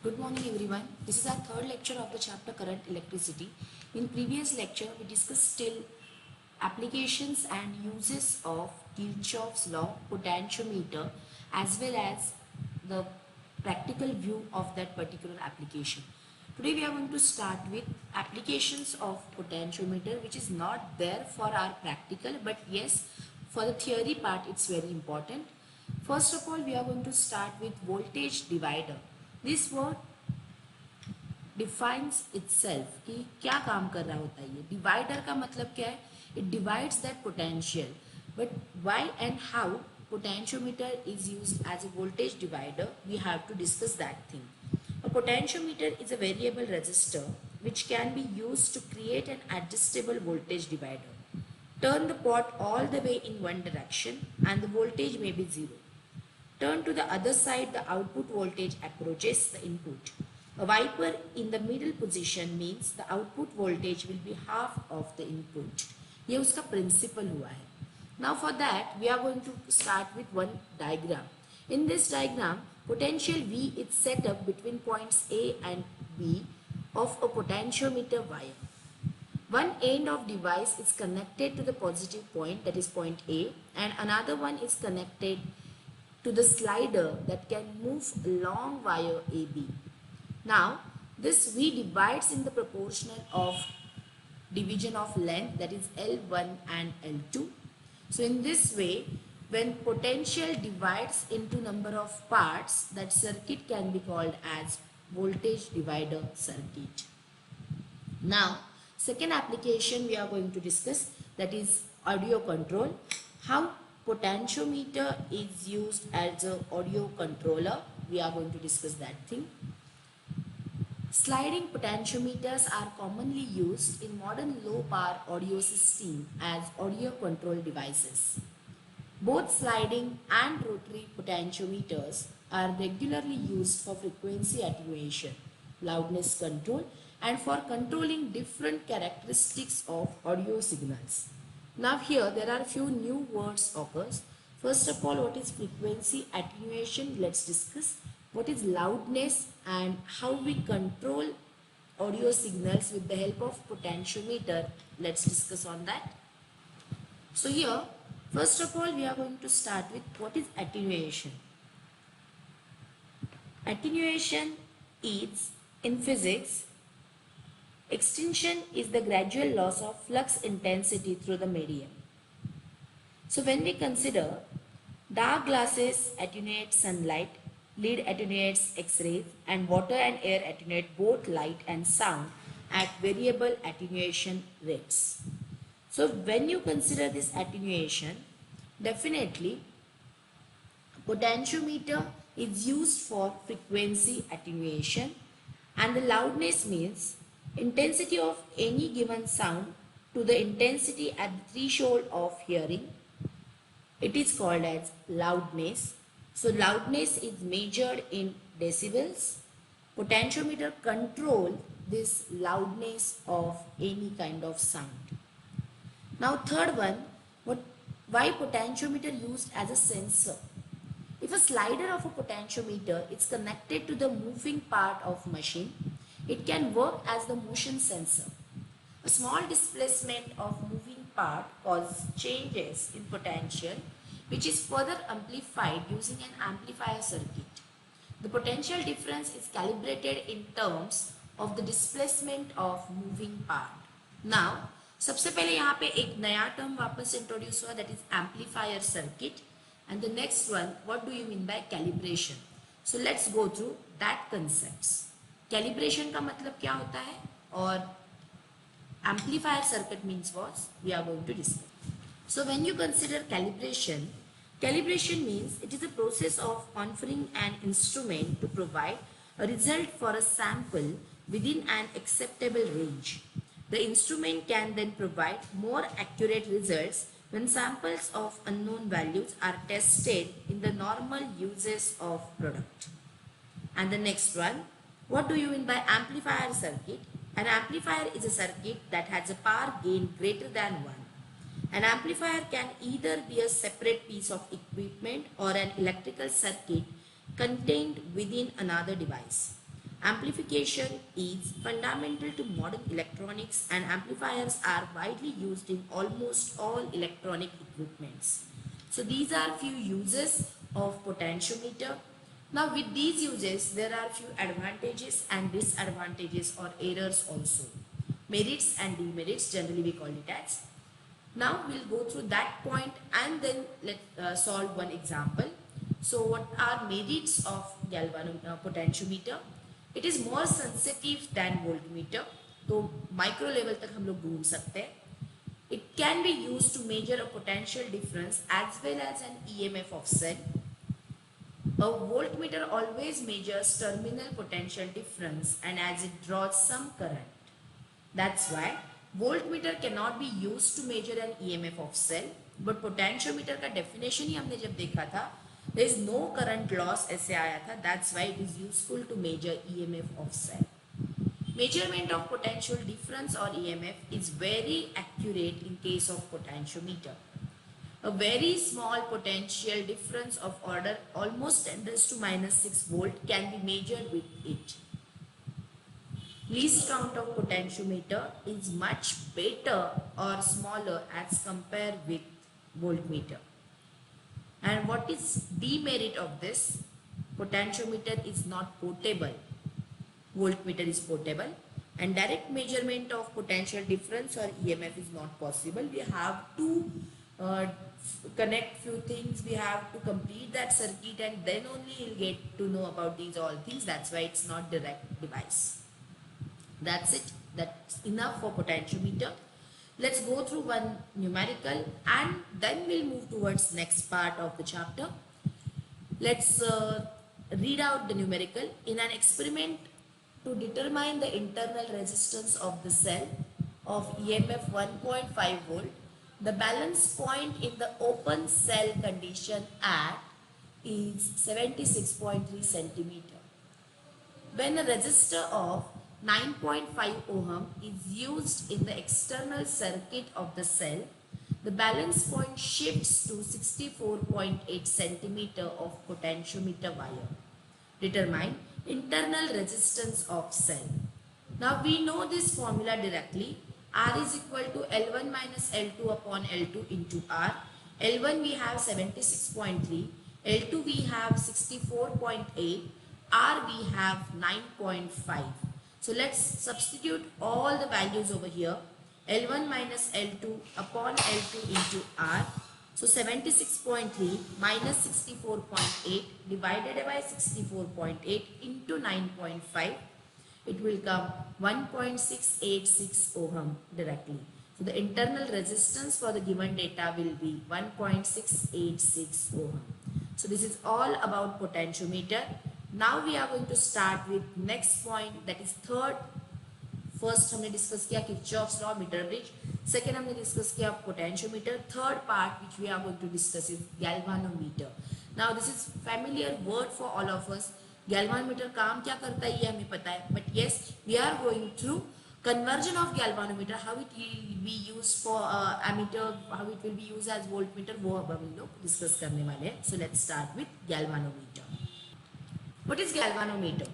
Good morning everyone. This is our third lecture of the chapter Current Electricity. In previous lecture we discussed still applications and uses of Kirchhoff's law, potentiometer as well as the practical view of that particular application. Today we are going to start with applications of potentiometer, which is not there for our practical, but yes, for the theory part it's very important. First of all, we are going to start with voltage divider. This word defines itself कि क्या काम कर रहा होता है ये divider का मतलब क्या है it divides that potential but why and how potentiometer is used as a voltage divider we have to discuss that thing. A potentiometer is a variable resistor which can be used to create an adjustable voltage divider. Turn the pot all the way in one direction and the voltage may be zero. Turn to the other side, the output voltage approaches the input. A wiper in the middle position means the output voltage will be half of the input. ये उसका principle हुआ है. Now for that, we are going to start with one diagram. In this diagram, potential V is set up between points A and B of a potentiometer wire. One end of device is connected to the positive point, that is point A, and another one is connected to the slider that can move along wire AB. Now, this V divides in the proportional of division of length, that is L1 and L2. So, in this way, when potential divides into number of parts, that circuit can be called as voltage divider circuit. Now, second application we are going to discuss, that is audio control. How potentiometer is used as an audio controller. We are going to discuss that thing. Sliding potentiometers are commonly used in modern low power audio system as audio control devices. Both sliding and rotary potentiometers are regularly used for frequency attenuation, loudness control, and for controlling different characteristics of audio signals. Now here there are few new words occurs. First of all, what is frequency attenuation? Let's discuss. What is loudness and how we control audio signals with the help of potentiometer? Let's discuss on that. So here, first of all, we are going to start with what is attenuation. Attenuation is, in physics, extinction is the gradual loss of flux intensity through the medium. So when we consider dark glasses attenuate sunlight, lead attenuates X-rays, and water and air attenuate both light and sound at variable attenuation rates. So when you consider this attenuation, definitely potentiometer is used for frequency attenuation, and the loudness means intensity of any given sound to the intensity at the threshold of hearing. It is called as loudness. So loudness is measured in decibels. Potentiometer control this loudness of any kind of sound. Now third one, why potentiometer used as a sensor? If a slider of a potentiometer is connected to the moving part of machine, it can work as the motion sensor. A small displacement of moving part causes changes in potential, which is further amplified using an amplifier circuit. The potential difference is calibrated in terms of the displacement of moving part. Now, सबसे पहले यहाँ पे एक नया term वापस introduce हुआ, that is amplifier circuit, and the next one, what do you mean by calibration? So let's go through that concepts. Calibration का मतलब क्या होता है और amplifier circuit means what? We are going to discuss. So when you consider calibration, calibration means it is a process of configuring an instrument to provide a result for a sample within an acceptable range. The instrument can then provide more accurate results when samples of unknown values are tested in the normal uses of product. And the next one, what do you mean by amplifier circuit? An amplifier is a circuit that has a power gain greater than 1. An amplifier can either be a separate piece of equipment or an electrical circuit contained within another device. Amplification is fundamental to modern electronics and amplifiers are widely used in almost all electronic equipments. So these are few uses of potentiometer. Now with these uses there are few advantages and disadvantages or errors also. Merits and demerits, generally we call it as. Now we'll go through that point and then let's solve one example. So what are merits of potentiometer? It is more sensitive than voltmeter. तो micro level तक हम लोग ढूंढ सकते हैं. It can be used to measure a potential difference as well as an EMF of cell. A voltmeter always measures terminal potential difference and as it draws some current. That's why voltmeter cannot be used to measure an EMF of cell. But potentiometer का definition ही हमने जब देखा था, there is no current loss ऐसे आया था. That's why it is useful to measure EMF of cell. Measurement of potential difference or EMF is very accurate in case of potentiometer. A very small potential difference of order almost 10 raised to minus 6 volt can be measured with it. Least count of potentiometer is much better or smaller as compared with voltmeter. And what is demerit of this? Potentiometer is not portable. Voltmeter is portable. And direct measurement of potential difference or EMF is not possible. We have to connect few things. We have to complete that circuit and then only you'll get to know about these all things. That's why it's not direct device. That's it. That's enough for potentiometer. Let's go through one numerical and then we'll move towards next part of the chapter. Let's read out the numerical. In an experiment to determine the internal resistance of the cell of EMF 1.5 volt, the balance point in the open cell condition at is 76.3 centimeter. When a resistor of 9.5 ohm is used in the external circuit of the cell, the balance point shifts to 64.8 centimeter of potentiometer wire. Determine internal resistance of cell. Now we know this formula directly. R is equal to L1 minus L2 upon L2 into R. L1 we have 76.3, L2 we have 64.8, R we have 9.5. So let's substitute all the values over here. L1 minus L2 upon L2 into R. So 76.3 minus 64.8 divided by 64.8 into 9.5. It will come 1.686 ohm directly. So the internal resistance for the given data will be 1.686 ohm. So this is all about potentiometer. Now we are going to start with next point, that is third. First हमने discuss किया Kirchhoff's law, meter bridge. Second हमने discuss किया potentiometer. Third part which we are going to discuss is galvanometer. Now this is familiar word for all of us. Galvanometer काम क्या करता है ये हमें पता है. But yes, we are going through conversion of galvanometer, how it will be used for ammeter, how it will be used as voltmeter, वो अब हम लोग discuss करने वाले हैं. So let's start with galvanometer. What is galvanometer?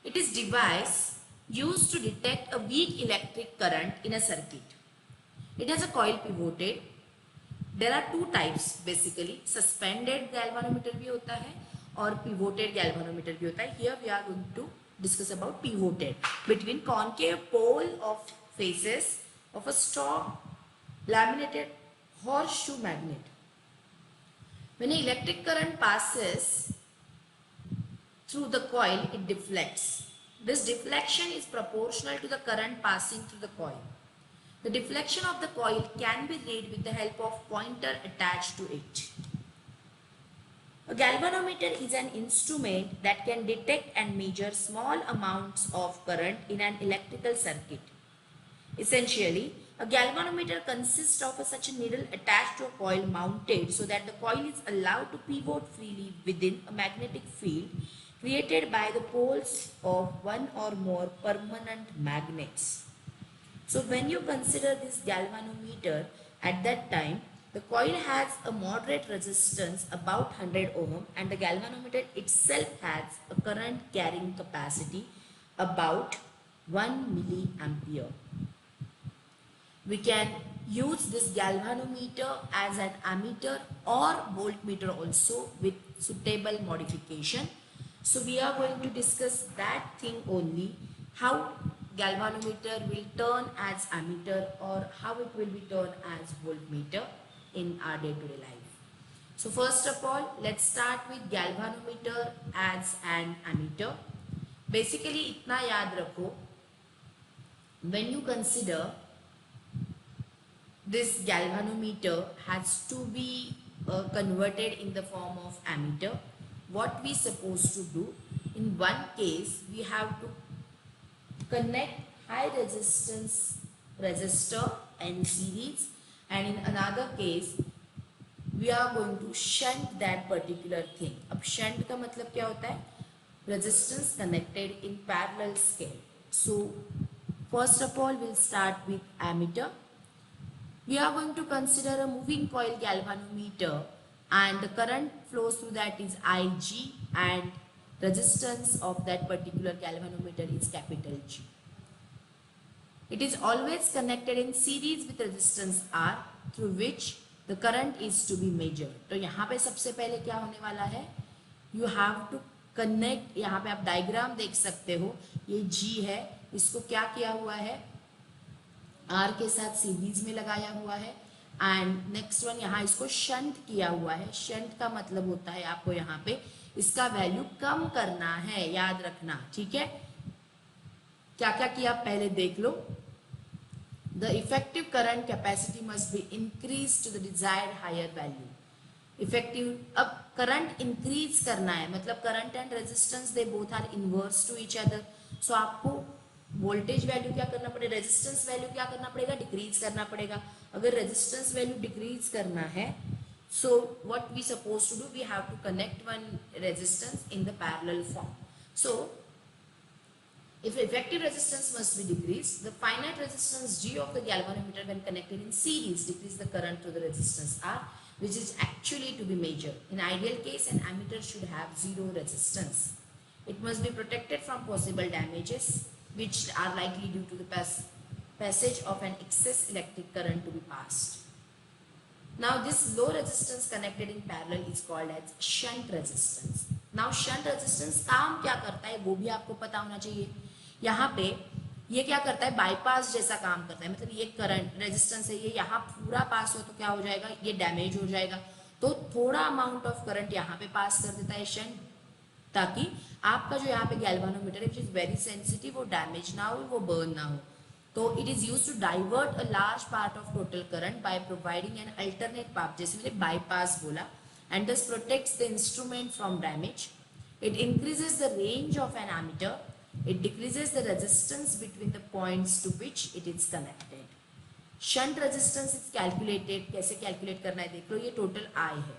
It is device used to detect a weak electric current in a circuit. It has a coil pivoted. There are two types basically. Suspended galvanometer भी होता है और pivoted galvanometer भी होता है. Here we are going to discuss about pivoted, between concave pole of faces of a strong laminated horseshoe magnet. When an electric current passes through the coil, it deflects. This deflection is proportional to the current passing through the coil. The deflection of the coil can be read with the help of pointer attached to it. A galvanometer is an instrument that can detect and measure small amounts of current in an electrical circuit. Essentially, a galvanometer consists of such a needle attached to a coil mounted so that the coil is allowed to pivot freely within a magnetic field created by the poles of one or more permanent magnets. So when you consider this galvanometer, at that time the coil has a moderate resistance about 100 ohm and the galvanometer itself has a current carrying capacity about 1 milliampere. We can use this galvanometer as an ammeter or voltmeter also with suitable modification. So we are going to discuss that thing only, how galvanometer will turn as ammeter or how it will be turned as voltmeter in our day-to-day life. So first of all, let's start with galvanometer as an ammeter. Basically इतना याद रखो, when you consider this galvanometer has to be converted in the form of ammeter, what we supposed to do, in one case we have to connect high resistance resistor in series, and in another case we are going to shunt that particular thing. अब shunt का मतलब क्या होता है? Resistance connected in parallel scale. So first of all we'll start with ammeter. We are going to consider a moving coil galvanometer, and the current flows through that is Ig, and resistance of that particular galvanometer is capital G. It is always connected in series with resistance R, through which the current is to be measured. तो यहाँ पे सबसे पहले क्या होने वाला है? You have to connect, यहाँ पे आप डायग्राम देख सकते हो, ये G है, इसको क्या किया हुआ है? R के साथ सीरीज में लगाया हुआ है, एंड नेक्स्ट वन यहाँ इसको शंट किया हुआ है. शंट का मतलब होता है आपको यहाँ पे इसका वैल्यू कम करना है, याद रखना, ठीक है? क्या क्या किया पहले देख लो. The effective current capacity must be increased to the desired higher value. Effective, अब करंट इंक्रीज करना है, मतलब current and resistance they both are inverse to each other. So आपको वोल्टेज वैल्यू क्या करना पड़ेगा, रेजिस्टेंस वैल्यू क्या करना पड़ेगा, डिक्रीज करना पड़ेगा. अगर रेजिस्टेंस वैल्यू डिक्रीज करना है, so what we suppose to do, we have to connect one resistance in the parallel form. So if effective resistance must be decreased, the finite resistance G of the galvanometer when connected in series decrease the current to the resistance R, which is actually to be measured. In ideal case, an ammeter should have zero resistance. It must be protected from possible damages which are likely due to the passage of an excess electric current to be passed. Now this low resistance connected in parallel is called as shunt resistance. Now shunt resistance काम क्या करता है वो भी आपको पता होना चाहिए. यहाँ पे ये क्या करता है, बाईपास जैसा काम करता है, मतलब ये करंट रेजिस्टेंस है, ये यहाँ पूरा पास हो तो क्या हो जाएगा, ये डैमेज हो जाएगा. तो थोड़ा अमाउंट ऑफ करंट यहाँ पे पास कर देता है शंट, ताकि आपका जो यहाँ पे गैल्वानोमीटर है, विच इज वेरी सेंसिटिव, वो डैमेज ना हो, वो बर्न ना हो. तो it is use to divert a large part of total current by providing an alternate path, जैसे मैंने बाईपास बोला, and this protects the instrument from damage. It increases the range of an ammeter. It decreases the resistance between the points to which it is connected. Shunt resistance is calculated. कैसे calculate करना है देख लो. ये total I है.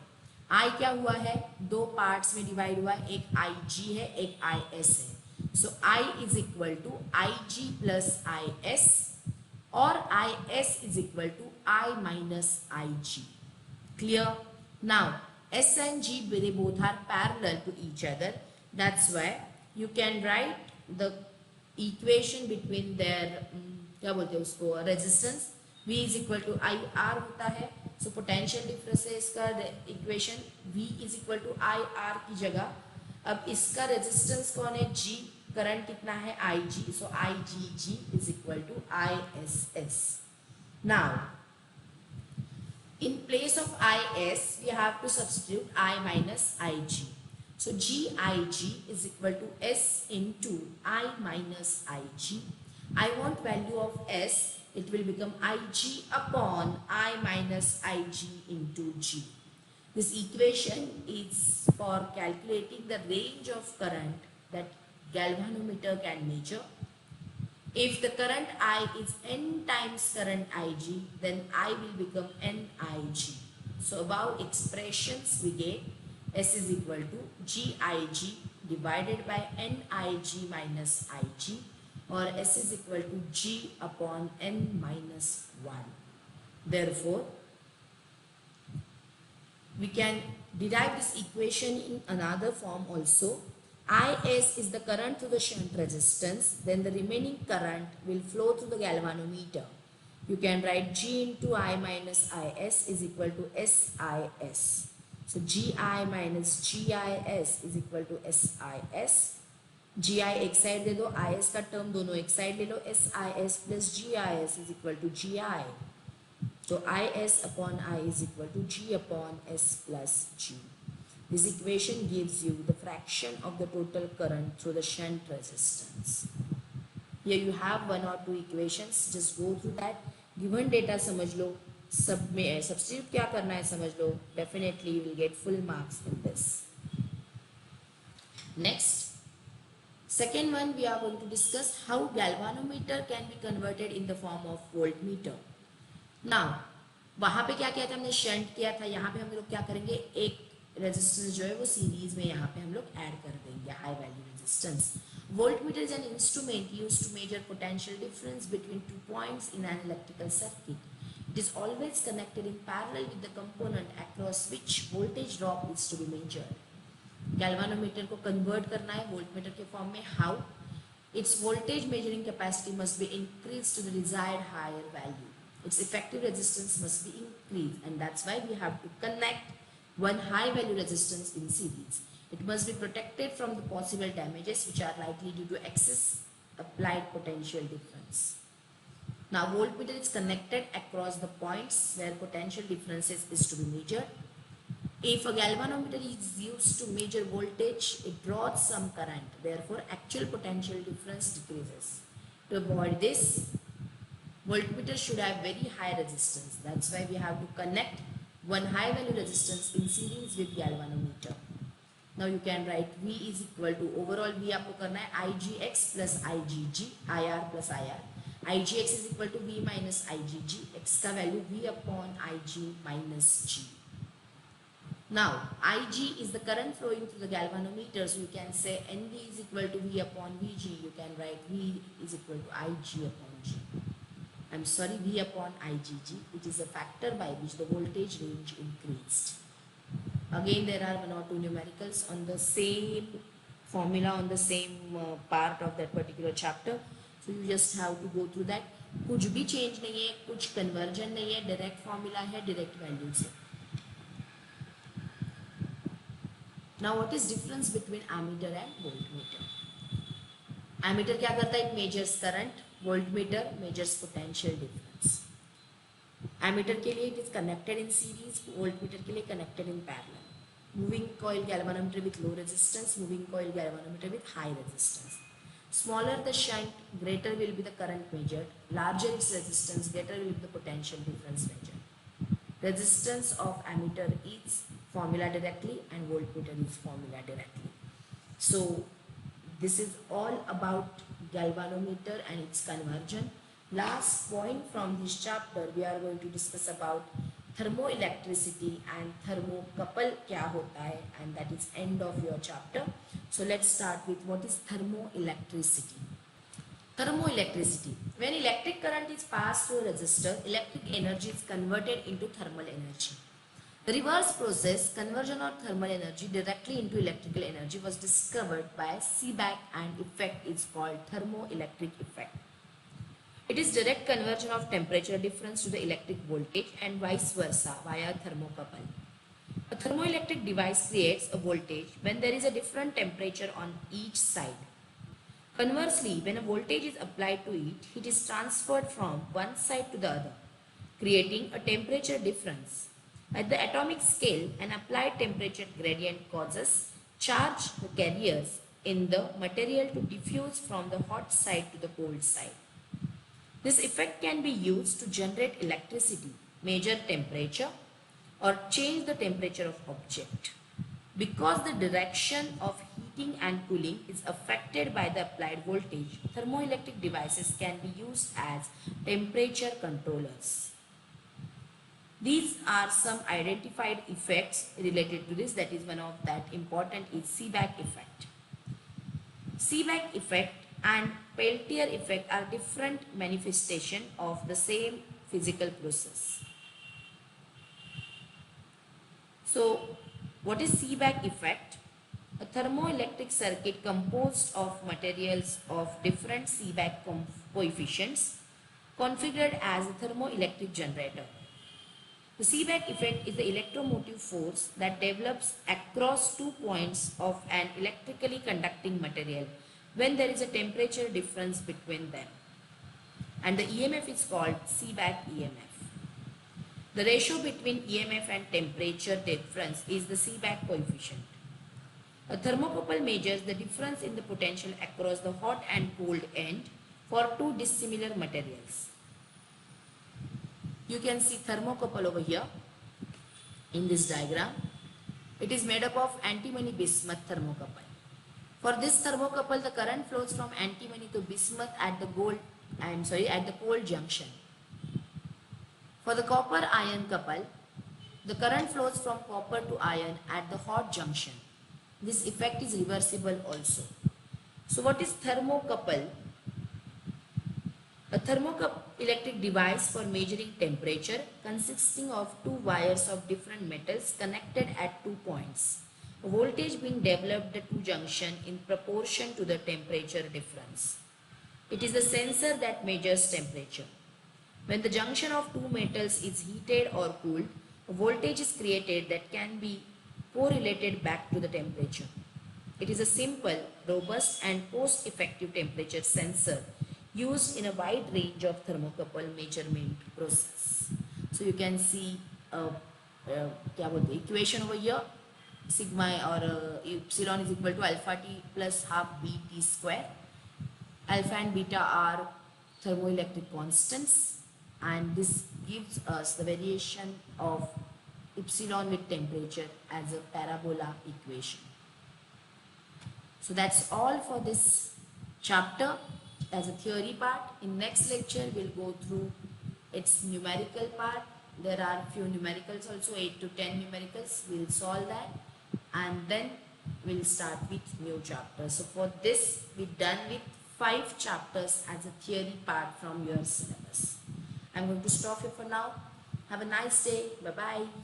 I क्या हुआ है, दो पार्ट्स में डिवाइड हुआ है, एक Ig है, एक Is है. So I is equal to Ig plus Is, और Is is equal to I minus Ig. Clear? Now S and G, they both are parallel to each other. That's why you can write the equation between their क्या बोलते हैं उसको, resistance. V is equal to I R होता है. So potential difference है इसका equation, V is equal to I R की जगह. अब इसका रेजिस्टेंस कौन है, G. करंट कितना है, Ig. So Igg is equal to Iss. Now in place of Is we have to substitute I minus Ig. So Gig is equal to S into I minus Ig. I want value of S. It will become Ig upon I minus Ig into G. This equation is for calculating the range of current that galvanometer can measure. If the current I is n times current Ig, then I will become Nig. So above expressions we get S is equal to Gig divided by Nig minus Ig, or S is equal to G upon n minus 1. Therefore, we can derive this equation in another form also. Is the current through the shunt resistance, then the remaining current will flow through the galvanometer. You can write G into I minus Is is equal to SIS. So Gi minus GIS is equal to SIS. Gi एक side दे दो, Is का term दोनों एक side ले लो, SIS plus GIS is equal to GI. So Is upon I is equal to G upon S plus G. This equation gives you the fraction of the total current through the shunt resistance. Here you have one or two equations. Just go through that. Given data समझ लो, सब में substitute क्या करना है समझ लो. Definitely you will get full marks in this. Next, second one we are going to discuss how galvanometer can be converted in the form of voltmeter. Now, वहाँ पे क्या किया था हमने, शंट किया था. यहाँ पे हम लोग क्या करेंगे, एक रेजिस्टेंस जो है वो सीरीज में यहाँ पे हम लोग ऐड कर देंगे, high value resistance. Voltmeter is an instrument used to measure potential difference between 2 points in an electrical circuit. It is always connected in parallel with the component across which voltage drop is to be measured. Galvanometer को convert करना है voltmeter के form में. How? Its voltage measuring capacity must be increased to the desired higher value. Its effective resistance must be increased, and that's why we have to connect one high value resistance in series. It must be protected from the possible damages which are likely due to excess applied potential difference. Now, voltmeter is connected across the points where potential differences is to be measured. If a galvanometer is used to measure voltage, it draws some current. Therefore, actual potential difference decreases. To avoid this, voltmeter should have very high resistance. That's why we have to connect one high value resistance in series with galvanometer. Now you can write V is equal to, overall V आपको करना है IGX plus IGG, IR plus IR. IGX is equal to V minus IGG. X का value V upon IG minus G. Now IG is the current flowing through the galvanometer, so you can say NV is equal to V upon VG. You can write V is equal to IG upon G. I'm sorry, V upon IGG. It is a factor by which the voltage range increased. Again, there are one or two numericals on the same formula, on the same part of that particular chapter. So you just have to go through that. कुछ भी change नहीं है, कुछ conversion नहीं है, direct formula है, direct values है. Now, what is difference between ammeter and voltmeter? Ammeter क्या करता है? It measures current. Voltmeter measures potential difference. Ammeter के लिए it is connected in series, voltmeter के लिए connected in parallel. Moving coil galvanometer with low resistance, moving coil galvanometer with high resistance. Smaller the shunt, greater will be the current measured. Larger its resistance, greater will be the potential difference measured. Resistance of ammeter is formula directly and voltmeter is formula directly. So this is all about galvanometer and its conversion. Last point from this chapter, we are going to discuss about thermoelectricity and thermocouple क्या होता है, and that is end of your chapter. So let's start with what is thermoelectricity. Thermoelectricity. When electric current is passed through a resistor, electric energy is converted into thermal energy. The reverse process, conversion of thermal energy directly into electrical energy, was discovered by Seebeck, and effect is called thermoelectric effect. It is direct conversion of temperature difference to the electric voltage and vice versa via thermocouple. A thermoelectric device creates a voltage when there is a different temperature on each side. Conversely, when a voltage is applied to it, heat is transferred from one side to the other, creating a temperature difference. At the atomic scale, an applied temperature gradient causes charged carriers in the material to diffuse from the hot side to the cold side. This effect can be used to generate electricity, measure temperature, or change the temperature of object. Because the direction of heating and cooling is affected by the applied voltage, thermoelectric devices can be used as temperature controllers. These are some identified effects related to this. That is one of that important is Seebeck effect. Seebeck effect and Peltier effect are different manifestation of the same physical process. So, what is Seebeck effect? A thermoelectric circuit composed of materials of different Seebeck coefficients configured as a thermoelectric generator. The Seebeck effect is the electromotive force that develops across 2 points of an electrically conducting material when there is a temperature difference between them. And the EMF is called Seebeck EMF. The ratio between EMF and temperature difference is the Seebeck coefficient. A thermocouple measures the difference in the potential across the hot and cold end for two dissimilar materials. You can see thermocouple over here in this diagram. It is made up of antimony bismuth thermocouple. For this thermocouple, the current flows from antimony to bismuth at the cold junction. For the copper iron couple, the current flows from copper to iron at the hot junction. This effect is reversible also. So what is thermocouple? A thermoelectric device for measuring temperature consisting of two wires of different metals connected at 2 points. A voltage being developed at two junctions in proportion to the temperature difference. It is the sensor that measures temperature. When the junction of two metals is heated or cooled, a voltage is created that can be correlated back to the temperature. It is a simple, robust and post-effective temperature sensor used in a wide range of thermocouple measurement process. So you can see equation over here. Sigma or epsilon is equal to alpha t plus half b t square. Alpha and beta are thermoelectric constants, and this gives us the variation of epsilon with temperature as a parabola equation. So that's all for this chapter as a theory part. In next lecture we'll go through its numerical part. There are few numericals also, 8 to 10 numericals. We'll solve that and then we'll start with new chapter. So for this we're done with 5 chapters as a theory part from your syllabus. I'm going to stop here for now. Have a nice day. Bye bye.